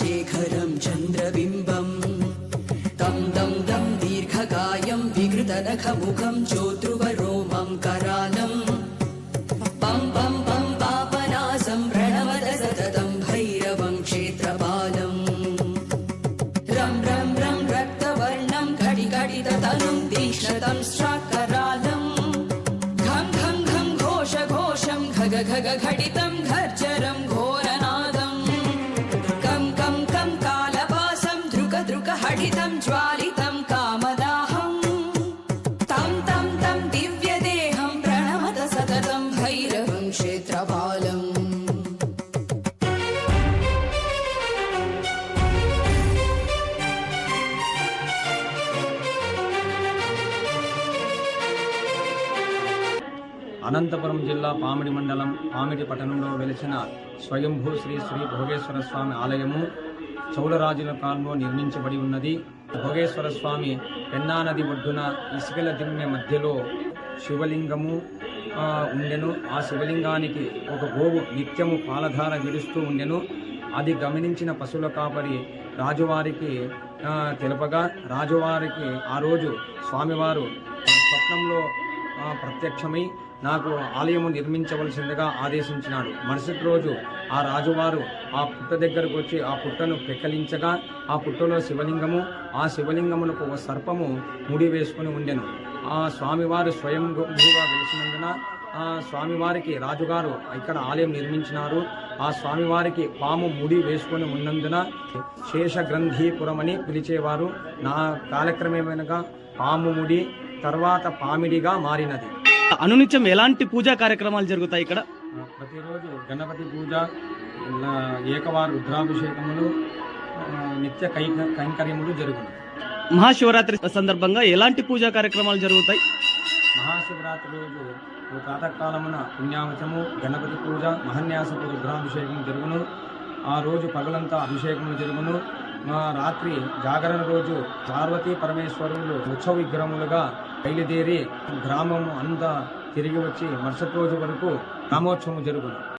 शेखरं चन्द्रबिम्बम् तं दं दं दीर्घकायं विकृतनखमुखं चोद्रुवरोमं करालम् पं पं पं पापनासं प्रणमत सततं भैरवं क्षेत्रपालम् रं रं रं रक्तवर्णं घटिघटिततनुं तीक्ष्णतं श्राकरालम् घं घं घं घोष घोषं घग घग घटितं घर्जरं घोरनादम् कं कं कं कालपासं द्रुक द्रुक हठितं ज्वालितं कामदाहम् तं तं तं दिव्यदेहं प्रणमत सततं भैरवं क्षेत्रपालम् అనంతపురం జిల్లా పామిడి మండలం పామిడి పట్టణంలో వెలిసిన స్వయంభూ శ్రీ శ్రీ భోగేశ్వర స్వామి ఆలయము చౌలరాజుల కాలంలో నిర్మించబడి ఉన్నది. భోగేశ్వర స్వామి పెన్నా నది ఒడ్డున ఇసుకల దిమ్మె మధ్యలో శివలింగము ఉండెను. ఆ శివలింగానికి ఒక గోవు నిత్యము పాలధార విడుస్తూ ఉండెను. అది గమనించిన పశువుల కాపరి రాజువారికి తెలుపగా రాజువారికి ఆ రోజు స్వామివారు స్వప్నంలో ప్రత్యక్షమై నాకు ఆలయము నిర్మించవలసిందిగా ఆదేశించినాడు. మరుసటి రోజు ఆ రాజువారు ఆ పుట్ట దగ్గరకు వచ్చి ఆ పుట్టను పెక్కలించగా ఆ పుట్టలో శివలింగము, ఆ శివలింగమునకు ఒక సర్పము ముడి వేసుకుని ఉండెను. ఆ స్వామివారు స్వయంభూగా వెలిసినందున ఆ స్వామివారికి రాజుగారు ఇక్కడ ఆలయం నిర్మించినారు. ఆ స్వామివారికి పాము ముడి వేసుకొని ఉన్నందున శేషగ్రంథీపురం అని పిలిచేవారు. నా కాలక్రమేణగా పాము ముడి తర్వాత పామిడిగా మారినది. అనునిత్యం ఎలాంటి పూజా కార్యక్రమాలు జరుగుతాయి ఇక్కడ? ప్రతిరోజు గణపతి పూజ, ఏకవార రుద్రాభిషేకములు, నిత్య కైంకర్యములు జరుగును. మహాశివరాత్రి సందర్భంగా ఎలాంటి పూజా కార్యక్రమాలు జరుగుతాయి? మహాశివరాత్రి రోజు ప్రాతకాలమున పుణ్యావచము, గణపతి పూజ, మహన్యాసపు రుద్రాభిషేకం జరుగును. ఆ రోజు పగలంతా అభిషేకములు జరుగును. రాత్రి జాగరణ రోజు పార్వతీ పరమేశ్వరులు ఉత్సవ విగ్రహములుగా బయలుదేరి గ్రామము అంతా తిరిగి వచ్చి మరుసటి రోజు వరకు గ్రామోత్సవం జరుగును.